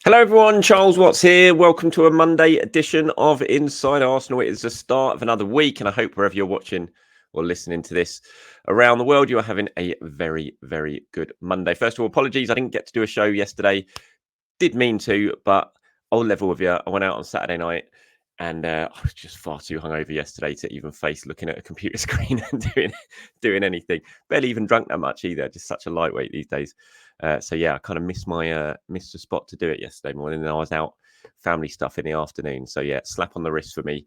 Hello, everyone. Charles Watts here. Welcome to a Monday edition of Inside Arsenal. It is the start of another week, and I hope wherever you're watching or listening to this around the world, you are having a very, very good Monday. First of all, apologies. I didn't get to do a show yesterday. Did mean to, but I'll level with you. I went out on Saturday night, and I was just far too hungover yesterday to even face looking at a computer screen and doing anything. Barely even drunk that much either. Just such a lightweight these days. So yeah, I kind of missed the spot to do it yesterday morning, and I was out family stuff in the afternoon. So yeah, slap on the wrist for me.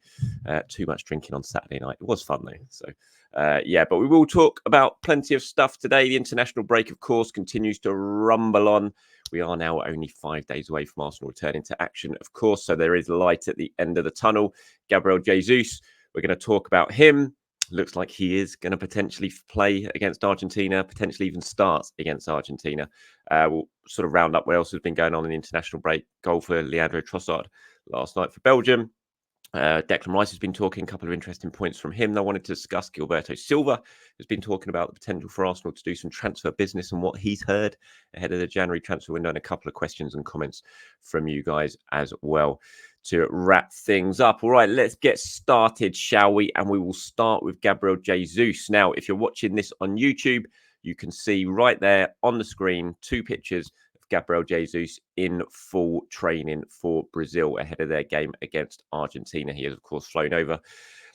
Too much drinking on Saturday night. It was fun though. So yeah, but we will talk about plenty of stuff today. The international break, of course, continues to rumble on. We are now only 5 days away from Arsenal returning to action, of course. So there is light at the end of the tunnel. Gabriel Jesus, we're going to talk about him. Looks like he is going to potentially play against Argentina, potentially even start against Argentina. We'll sort of round up what else has been going on in the international break. Goal for Leandro Trossard last night for Belgium. Declan Rice has been talking, a couple of interesting points from him. I wanted to discuss Gilberto Silva, who's been talking about the potential for Arsenal to do some transfer business and what he's heard ahead of the January transfer window, and a couple of questions and comments from you guys as well to wrap things up. All right, let's get started, shall we? And we will start with Gabriel Jesus. Now, if you're watching this on YouTube, you can see right there on the screen 2 pictures Gabriel Jesus in full training for Brazil ahead of their game against Argentina. He has, of course, flown over,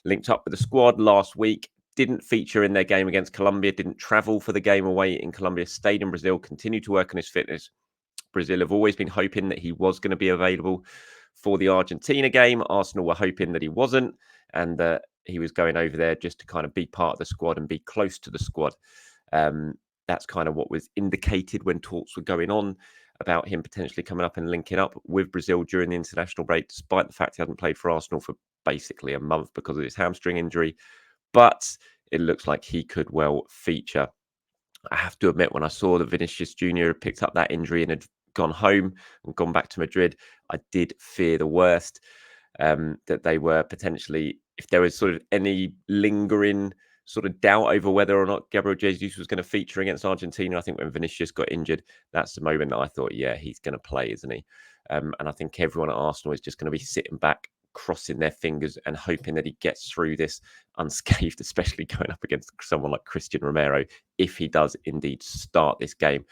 linked up with the squad last week, didn't feature in their game against Colombia, didn't travel for the game away in Colombia, stayed in Brazil, continued to work on his fitness. Brazil have always been hoping that he was going to be available for the Argentina game. Arsenal were hoping that he wasn't, and that he was going over there just to kind of be part of the squad and be close to the squad. That's kind of what was indicated when talks were going on about him potentially coming up and linking up with Brazil during the international break, despite the fact he hadn't played for Arsenal for basically a month because of his hamstring injury. But it looks like he could well feature. I have to admit, when I saw that Vinicius Jr. had picked up that injury and had gone home and gone back to Madrid, I did fear the worst, that they were potentially, if there was sort of any lingering sort of doubt over whether or not Gabriel Jesus was going to feature against Argentina. I think when Vinicius got injured, that's the moment that I thought, yeah, he's going to play, isn't he? And I think everyone at Arsenal is just going to be sitting back, crossing their fingers and hoping that he gets through this unscathed, especially going up against someone like Christian Romero, if he does indeed start this game.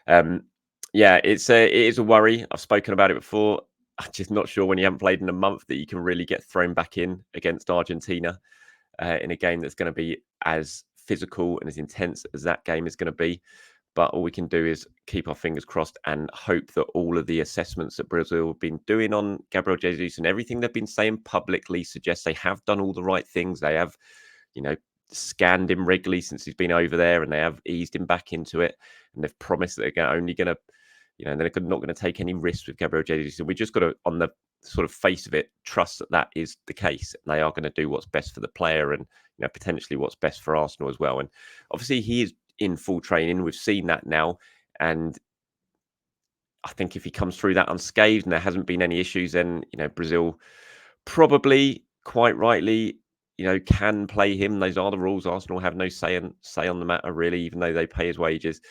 Yeah, it is a worry. I've spoken about it before. I'm just not sure when you haven't played in a month that you can really get thrown back in against Argentina. In a game that's going to be as physical and as intense as that game is going to be. But all we can do is keep our fingers crossed and hope that all of the assessments that Brazil have been doing on Gabriel Jesus and everything they've been saying publicly suggests they have done all the right things. They have, scanned him regularly since he's been over there, and they have eased him back into it. And they've promised that they're only going to, they're not going to take any risks with Gabriel Jesus. And we just got to, on the sort of face of it, trust that that is the case, and they are going to do what's best for the player and potentially what's best for Arsenal as well. And obviously he is in full training. We've seen that now, and I think if he comes through that unscathed and there hasn't been any issues, then Brazil probably quite rightly can play him. Those are the rules. Arsenal have no say on the matter really, even though they pay his wages.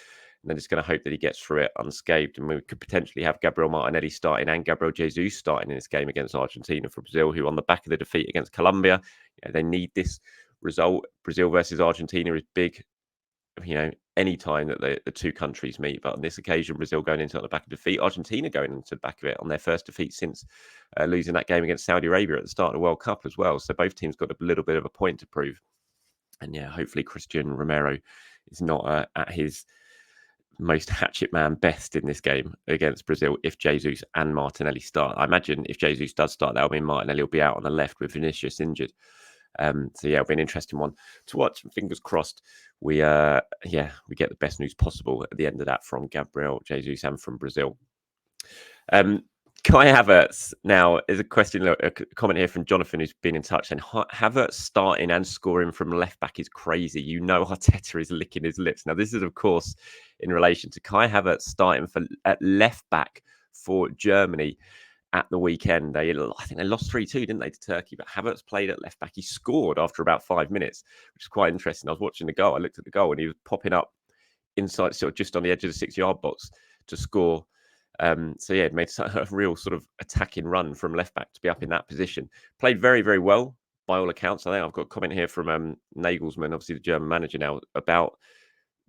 And then just going to hope that he gets through it unscathed. And we could potentially have Gabriel Martinelli starting and Gabriel Jesus starting in this game against Argentina for Brazil, who on the back of the defeat against Colombia, they need this result. Brazil versus Argentina is big, any time that the two countries meet. But on this occasion, Brazil going into it on the back of defeat, Argentina going into the back of it on their first defeat since losing that game against Saudi Arabia at the start of the World Cup as well. So both teams got a little bit of a point to prove. And yeah, hopefully Christian Romero is not at his most hatchet man best in this game against Brazil if Jesus and Martinelli start. I imagine if Jesus does start, that'll mean Martinelli will be out on the left with Vinicius injured. So yeah, it'll be an interesting one to watch. Fingers crossed we get the best news possible at the end of that from Gabriel Jesus and from Brazil. Kai Havertz. Now, there's a comment here from Jonathan who's been in touch, and Havertz starting and scoring from left back is crazy. Arteta is licking his lips. Now, this is, of course, in relation to Kai Havertz starting at left back for Germany at the weekend. I think they lost 3-2, didn't they, to Turkey? But Havertz played at left back. He scored after about 5 minutes, which is quite interesting. I was watching the goal. I looked at the goal, and he was popping up inside, sort of just on the edge of the 6-yard box to score. So yeah, it made a real sort of attacking run from left back to be up in that position. Played very, very well by all accounts. I think I've got a comment here from Nagelsmann, obviously the German manager now, about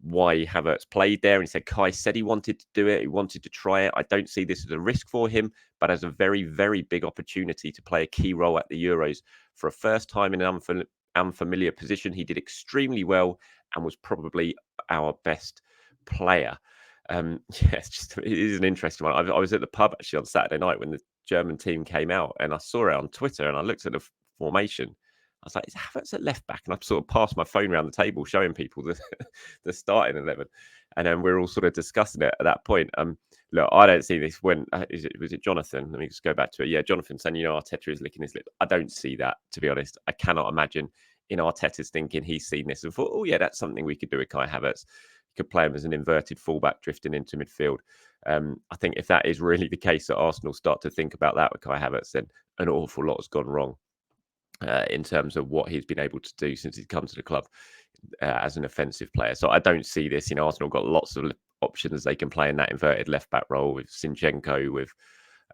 why Havertz played there. And he said Kai said he wanted to do it. He wanted to try it. I don't see this as a risk for him, but as a very, very big opportunity to play a key role at the Euros for a first time in an unfamiliar position. He did extremely well and was probably our best player. Yeah, it is an interesting one. I was at the pub actually on Saturday night when the German team came out, and I saw it on Twitter, and I looked at the formation. I was like, "Is Havertz at left back?" And I sort of passed my phone around the table, showing people the starting 11, and then we're all sort of discussing it at that point. Look, I don't see this. When was it Jonathan? Let me just go back to it. Yeah, Jonathan saying, Arteta is licking his lip. I don't see that, to be honest. I cannot imagine in Arteta's thinking he's seen this and thought, oh yeah, that's something we could do with Kai Havertz. Could play him as an inverted fullback drifting into midfield. I think if that is really the case that Arsenal start to think about that with Kai Havertz, then an awful lot has gone wrong in terms of what he's been able to do since he's come to the club as an offensive player. So I don't see this. Arsenal got lots of options they can play in that inverted left back role with Zinchenko, with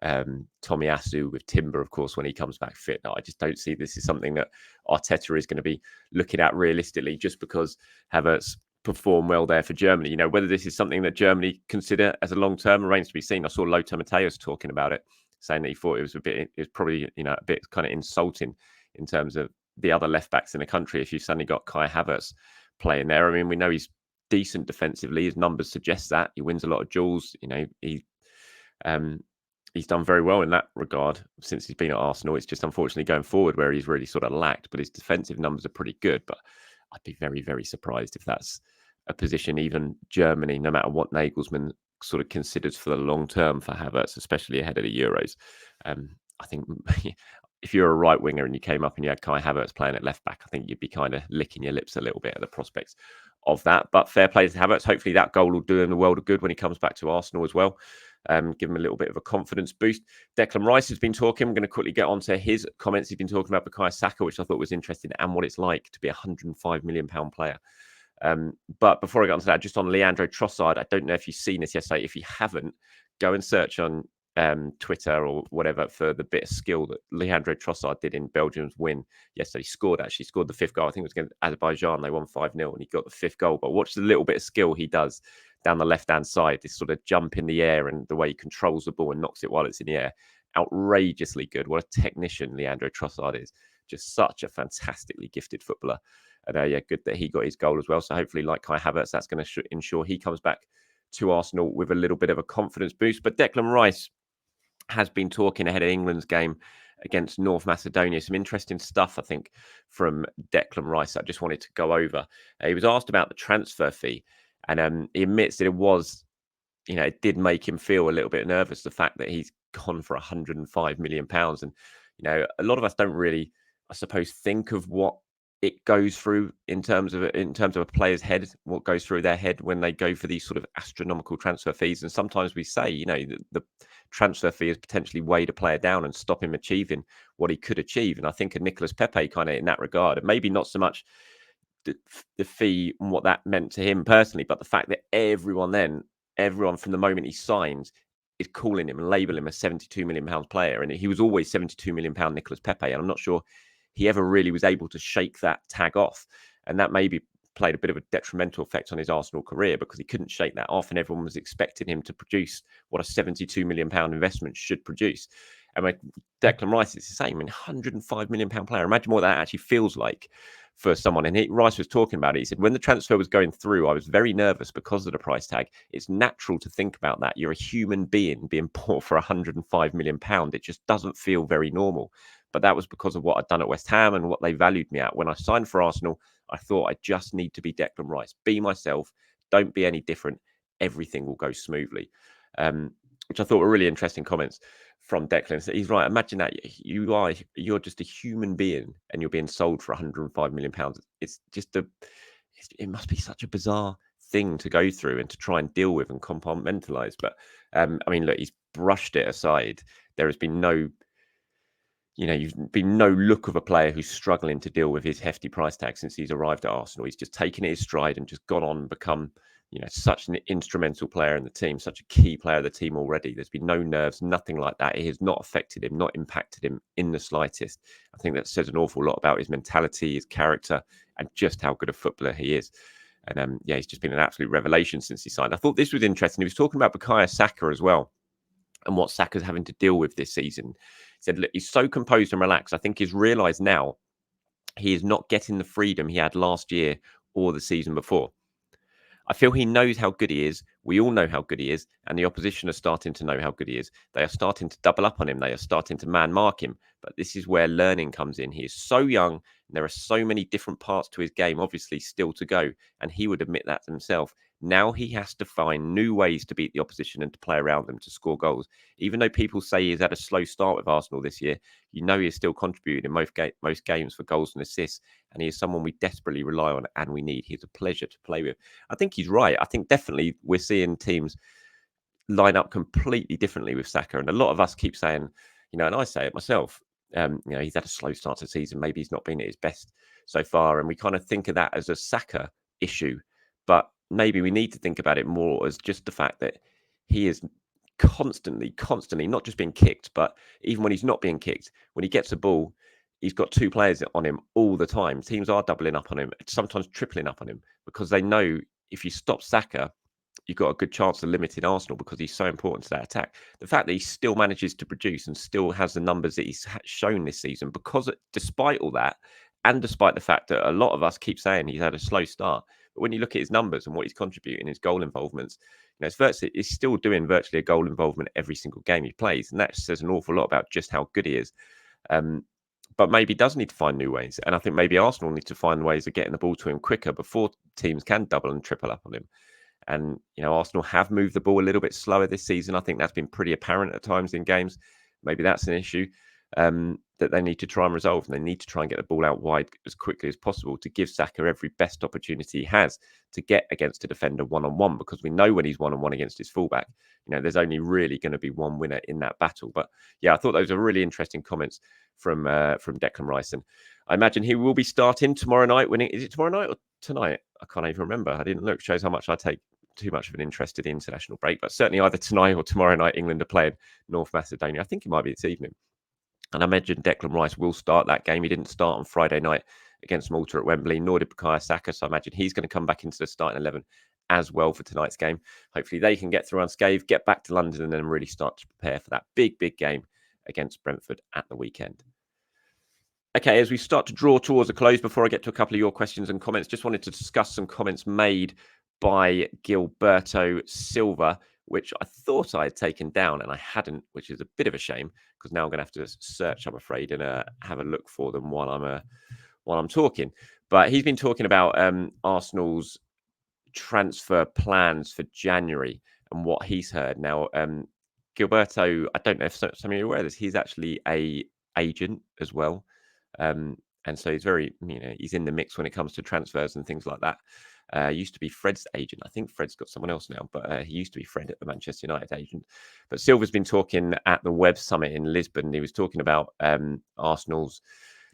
Tomiyasu, with Timber, of course, when he comes back fit. No, I just don't see this is something that Arteta is going to be looking at realistically, just because Havertz perform well there for Germany. Whether this is something that Germany consider as a long-term remains to be seen. I saw Lothar Matthäus talking about it, saying that he thought it was probably a bit kind of insulting in terms of the other left backs in the country if you suddenly got Kai Havertz playing there. I mean, we know he's decent defensively. His numbers suggest that. He wins a lot of duels. He's done very well in that regard since he's been at Arsenal. It's just unfortunately going forward where he's really sort of lacked, but his defensive numbers are pretty good. But I'd be very, very surprised if that's a position even Germany, no matter what Nagelsmann sort of considers for the long term for Havertz, especially ahead of the Euros. I think if you're a right winger and you came up and you had Kai Havertz playing at left back, I think you'd be kind of licking your lips a little bit at the prospects of that. But fair play to Havertz. Hopefully that goal will do him the world of good when he comes back to Arsenal as well. Give him a little bit of a confidence boost. Declan Rice has been talking. I'm going to quickly get on to his comments. He's been talking about Bukayo Saka, which I thought was interesting, and what it's like to be a £105 million player. But before I get on to that, just on Leandro Trossard, I don't know if you've seen this yesterday. If you haven't, go and search on Twitter or whatever for the bit of skill that Leandro Trossard did in Belgium's win yesterday. He scored the fifth goal. I think it was against Azerbaijan. They won 5-0 and he got the fifth goal. But watch the little bit of skill he does down the left-hand side, this sort of jump in the air and the way he controls the ball and knocks it while it's in the air. Outrageously good. What a technician Leandro Trossard is. Just such a fantastically gifted footballer. And yeah, good that he got his goal as well. So hopefully, like Kai Havertz, that's going to ensure he comes back to Arsenal with a little bit of a confidence boost. But Declan Rice has been talking ahead of England's game against North Macedonia. Some interesting stuff, I think, from Declan Rice I just wanted to go over. He was asked about the transfer fee, and he admits that it did make him feel a little bit nervous, the fact that he's gone for £105 million. And, a lot of us don't really, I suppose, think of what it goes through in terms of a player's head, what goes through their head when they go for these sort of astronomical transfer fees. And sometimes we say, the transfer fee has potentially weighed a player down and stop him achieving what he could achieve. And I think of Nicolas Pepe kind of in that regard, and maybe not so much the fee and what that meant to him personally, but the fact that everyone from the moment he signs is calling him and labeling him a £72 million player. And he was always £72 million Nicolas Pepe. And I'm not sure he ever really was able to shake that tag off. And that maybe played a bit of a detrimental effect on his Arsenal career because he couldn't shake that off. And everyone was expecting him to produce what a £72 million investment should produce. And with Declan Rice, it's the same. I mean, £105 million player. Imagine what that actually feels like for someone. And Rice was talking about it. He said, when the transfer was going through, I was very nervous because of the price tag. It's natural to think about that. You're a human being being bought for £105 million. It just doesn't feel very normal. But that was because of what I'd done at West Ham and what they valued me at. When I signed for Arsenal, I thought I just need to be Declan Rice. Be myself. Don't be any different. Everything will go smoothly. Which I thought were really interesting comments from Declan. So he's right. Imagine that you're just a human being and you're being sold for £105 million. It's just it must be such a bizarre thing to go through and to try and deal with and compartmentalize. But I mean, look, he's brushed it aside. There has been no look of a player who's struggling to deal with his hefty price tag since he's arrived at Arsenal. He's just taken it his stride and just gone on and become such an instrumental player in the team, such a key player of the team already. There's been no nerves, nothing like that. It has not affected him, not impacted him in the slightest. I think that says an awful lot about his mentality, his character, and just how good a footballer he is. And he's just been an absolute revelation since he signed. I thought this was interesting. He was talking about Bukayo Saka as well, and what Saka's having to deal with this season. He said, look, he's so composed and relaxed. I think he's realised now he is not getting the freedom he had last year or the season before. I feel he knows how good he is. We all know how good he is. And the opposition are starting to know how good he is. They are starting to double up on him. They are starting to man mark him. But this is where learning comes in. He is so young. And there are so many different parts to his game, obviously, still to go. And he would admit that himself. Now he has to find new ways to beat the opposition and to play around them to score goals. Even though people say he's had a slow start with Arsenal this year, he is still contributing in most games for goals and assists. And he is someone we desperately rely on and we need. He's a pleasure to play with. I think he's right. I think definitely we're seeing teams line up completely differently with Saka. And a lot of us keep saying, and I say it myself, he's had a slow start to the season. Maybe he's not been at his best so far. And we kind of think of that as a Saka issue. But maybe we need to think about it more as just the fact that he is constantly, not just being kicked, but even when he's not being kicked, when he gets a ball, he's got two players on him all the time. Teams are doubling up on him, sometimes tripling up on him, because they know if you stop Saka, you've got a good chance of limiting Arsenal because he's so important to that attack. The fact that he still manages to produce and still has the numbers that he's shown this season, because despite all that, and despite the fact that a lot of us keep saying he's had a slow start, but when you look at his numbers and what he's contributing, his goal involvements, he's still doing virtually a goal involvement every single game he plays, and that says an awful lot about just how good he is. But maybe does need to find new ways, and I think maybe Arsenal need to find ways of getting the ball to him quicker before teams can double and triple up on him. And, Arsenal have moved the ball a little bit slower this season. I think that's been pretty apparent at times in games. Maybe that's an issue that they need to try and resolve. And they need to try and get the ball out wide as quickly as possible to give Saka every best opportunity he has to get against a defender one-on-one, because we know when he's one-on-one against his fullback, there's only really going to be one winner in that battle. But yeah, I thought those are really interesting comments from Declan Rice. And I imagine he will be starting tomorrow night. Is it tomorrow night or tonight? I can't even remember. I didn't look. Shows how much I take too much of an interest in the international break. But certainly either tonight or tomorrow night, England are playing North Macedonia. I think it might be this evening. And I mentioned Declan Rice will start that game. He didn't start on Friday night against Malta at Wembley, nor did Bukayo Saka. So I imagine he's going to come back into the starting 11 as well for tonight's game. Hopefully they can get through unscathed, get back to London, and then really start to prepare for that big game against Brentford at the weekend. Okay, as we start to draw towards a close, before I get to a couple of your questions and comments, just wanted to discuss some comments made by Gilberto Silva, which I thought I had taken down and I hadn't, which is a bit of a shame because now I'm going to have to search, I'm afraid, and have a look for them while I'm talking. But he's been talking about Arsenal's transfer plans for January and what he's heard. Now, Gilberto, I don't know if some of you are aware of this, he's actually a agent as well. And so he's very, he's in the mix when it comes to transfers and things like that. Used to be Fred's agent. I think Fred's got someone else now, but he used to be Fred at the Manchester United agent. But Silva's been talking at the Web Summit in Lisbon. He was talking about Arsenal's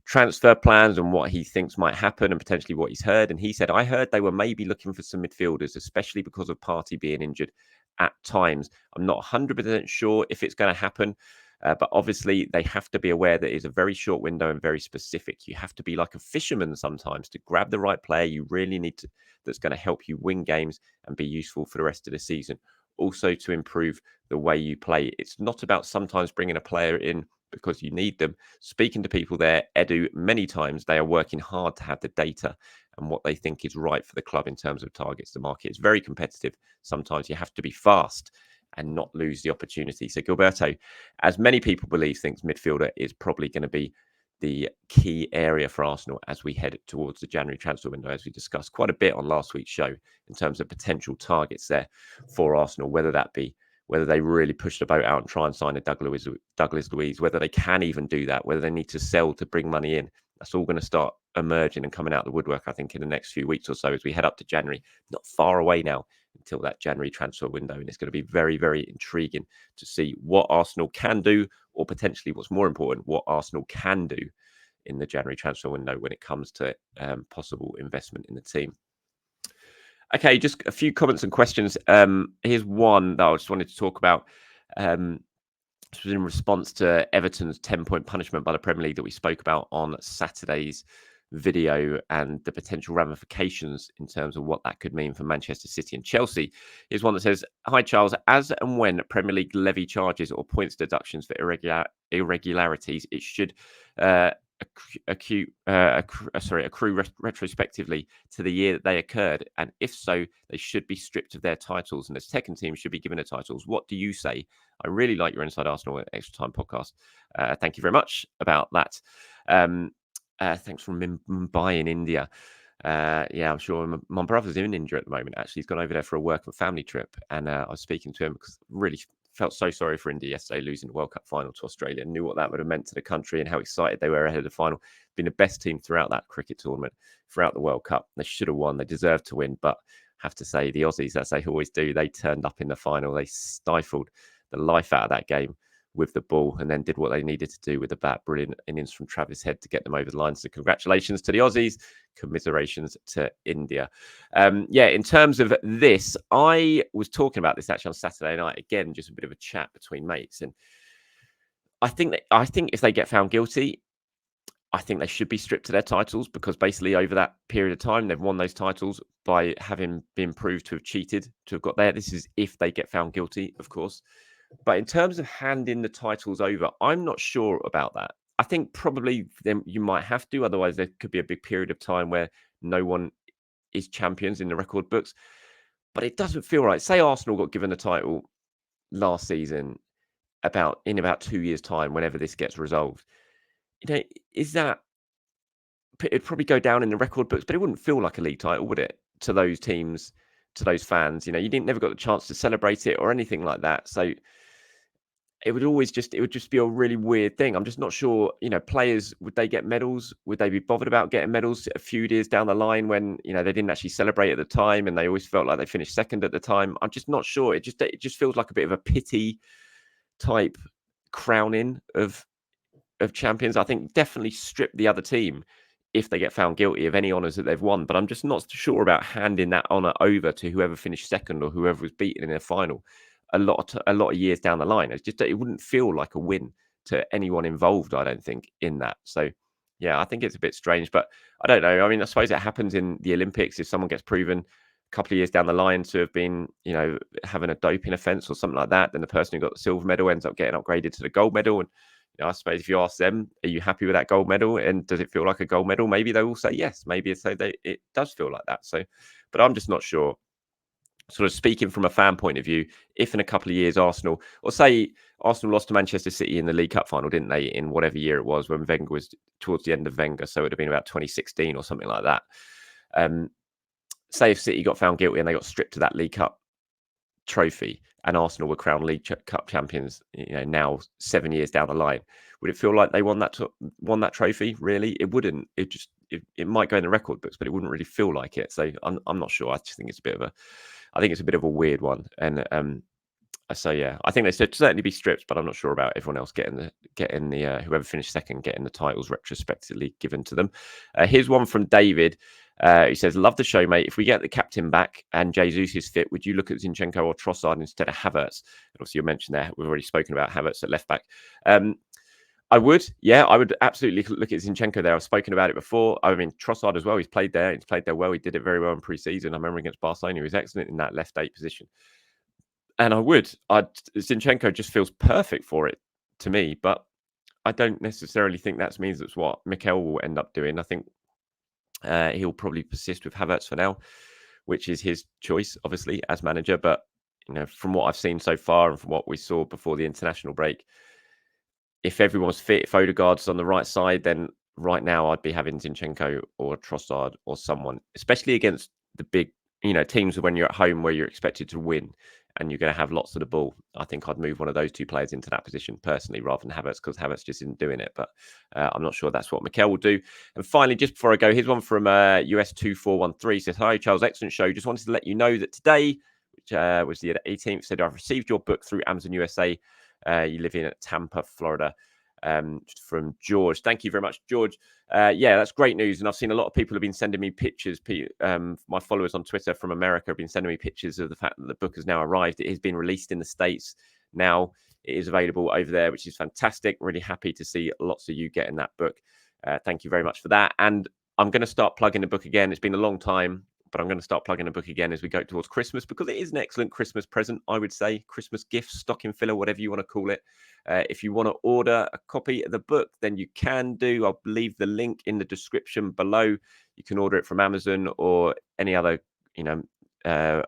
transfer plans and what he thinks might happen and potentially what he's heard. And he said, I heard they were maybe looking for some midfielders, especially because of Partey being injured at times. I'm not 100% sure if it's going to happen. But obviously, they have to be aware that it's a very short window and very specific. You have to be like a fisherman sometimes to grab the right player. You really need to, that's going to help you win games and be useful for the rest of the season. Also, to improve the way you play. It's not about sometimes bringing a player in because you need them. Speaking to people there, Edu, many times they are working hard to have the data and what they think is right for the club in terms of targets. The market is very competitive. Sometimes you have to be fast and not lose the opportunity. So Gilberto, as many people believe, thinks midfielder is probably going to be the key area for Arsenal as we head towards the January transfer window, as we discussed quite a bit on last week's show in terms of potential targets there for Arsenal, whether they really push the boat out and try and sign a Douglas Luiz, whether they can even do that, whether they need to sell to bring money in. That's all going to start emerging and coming out of the woodwork, I think, in the next few weeks or so as we head up to January. Not far away now until that January transfer window. And it's going to be very, very intriguing to see what Arsenal can do, or potentially what's more important, what Arsenal can do in the January transfer window when it comes to possible investment in the team. Okay, just a few comments and questions. Here's one that I just wanted to talk about. This was in response to Everton's 10-point punishment by the Premier League that we spoke about on Saturday's video and the potential ramifications in terms of what that could mean for Manchester City and Chelsea. Here's one that says, "Hi Charles, as and when Premier League levy charges or points deductions for irregularities, it should accrue retrospectively to the year that they occurred, and if so, they should be stripped of their titles, and the second team should be given the titles. What do you say?" I really like your Inside Arsenal Extra Time podcast. Thank you very much about that. Thanks from Mumbai in India. Yeah, I'm sure my brother's in India at the moment. Actually, he's gone over there for a work and family trip, and I was speaking to him because really felt so sorry for India yesterday, losing the World Cup final to Australia. Knew what that would have meant to the country and how excited they were ahead of the final. Been the best team throughout that cricket tournament, throughout the World Cup. They should have won. They deserved to win, but have to say the Aussies, as they always do, they turned up in the final. They stifled the life out of that game with the ball and then did what they needed to do with the bat. Brilliant innings from Travis Head to get them over the line. So congratulations to the Aussies. Commiserations to India. Yeah, in terms of this, I was talking about this actually on Saturday night. Again, just a bit of a chat between mates. And I think if they get found guilty, I think they should be stripped of their titles because basically over that period of time, they've won those titles by having been proved to have cheated, to have got there. This is if they get found guilty, of course. But in terms of handing the titles over, I'm not sure about that. I think probably then you might have to, otherwise there could be a big period of time where no one is champions in the record books. But it doesn't feel right. Say Arsenal got given the title last season in about 2 years' time, whenever this gets resolved. You know, is that it'd probably go down in the record books, but it wouldn't feel like a league title, would it? To those teams, to those fans, you never got the chance to celebrate it or anything like that. So it would just be a really weird thing. I'm just not sure, players, would they get medals? Would they be bothered about getting medals a few years down the line when, they didn't actually celebrate at the time and they always felt like they finished second at the time? I'm just not sure. It just feels like a bit of a pity type crowning of champions. I think definitely strip the other team if they get found guilty of any honours that they've won. But I'm just not sure about handing that honour over to whoever finished second or whoever was beaten in their final a lot of years down the line. It wouldn't feel like a win to anyone involved, I don't think, in that. So yeah, I think it's a bit strange, but I don't know. I mean, I suppose it happens in the Olympics if someone gets proven a couple of years down the line to have been, having a doping offence or something like that, then the person who got the silver medal ends up getting upgraded to the gold medal. And I suppose if you ask them, are you happy with that gold medal? And does it feel like a gold medal? Maybe they will say yes. Maybe it does feel like that. So, but I'm just not sure. Sort of speaking from a fan point of view, if in a couple of years Arsenal lost to Manchester City in the League Cup final, didn't they, in whatever year it was when Wenger was towards the end of Wenger, so it would have been about 2016 or something like that. Say if City got found guilty and they got stripped of that League Cup trophy and Arsenal were crowned League Cup champions, now 7 years down the line, would it feel like they won that trophy? Really, it wouldn't. It might go in the record books, but it wouldn't really feel like it. So I'm not sure. I just think it's a bit of a weird one. And so yeah, I think they should certainly be stripped, but I'm not sure about everyone else getting the whoever finished second getting the titles retrospectively given to them. Here's one from David. He says, "Love the show, mate. If we get the captain back and Jesus is fit, would you look at Zinchenko or Trossard instead of Havertz?" And obviously, you mentioned there we've already spoken about Havertz at left back. I would, yeah, I would absolutely look at Zinchenko there. I've spoken about it before. I mean, Trossard as well. He's played there. He's played there well. He did it very well in pre-season. I remember against Barcelona, he was excellent in that left 8 position. And Zinchenko just feels perfect for it to me, but I don't necessarily think that means that's what Mikel will end up doing. I think he'll probably persist with Havertz for now, which is his choice, obviously, as manager. But, from what I've seen so far and from what we saw before the international break, if everyone's fit, if Odegaard's on the right side, then right now I'd be having Zinchenko or Trossard or someone, especially against the big, teams when you're at home where you're expected to win and you're going to have lots of the ball. I think I'd move one of those two players into that position personally rather than Havertz because Havertz just isn't doing it. But I'm not sure that's what Mikel will do. And finally, just before I go, here's one from US 2413. Says, "Hi, Charles, excellent show. Just wanted to let you know that today, which was the 18th, said I've received your book through Amazon USA. You live in Tampa, Florida. from George. Thank you very much, George. Yeah, that's great news. And I've seen a lot of people have been sending me pictures. My followers on Twitter from America have been sending me pictures of the fact that the book has now arrived. It has been released in the States now. It is available over there, which is fantastic. Really happy to see lots of you getting that book. Thank you very much for that. And I'm going to start plugging the book again. It's been a long time, but I'm going to start plugging the book again as we go towards Christmas, because it is an excellent Christmas present, I would say. Christmas gift, stocking filler, whatever you want to call it. If you want to order a copy of the book, then you can do. I'll leave the link in the description below. You can order it from Amazon or any other,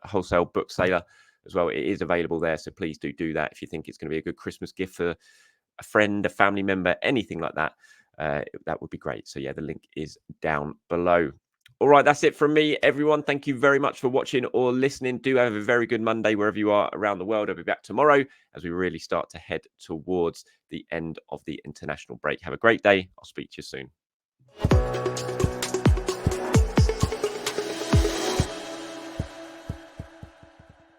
wholesale bookseller as well. It is available there, so please do that if you think it's going to be a good Christmas gift for a friend, a family member, anything like that. That would be great. So yeah, the link is down below. All right, that's it from me, everyone. Thank you very much for watching or listening. Do have a very good Monday wherever you are around the world. I'll be back tomorrow as we really start to head towards the end of the international break. Have a great day. I'll speak to you soon.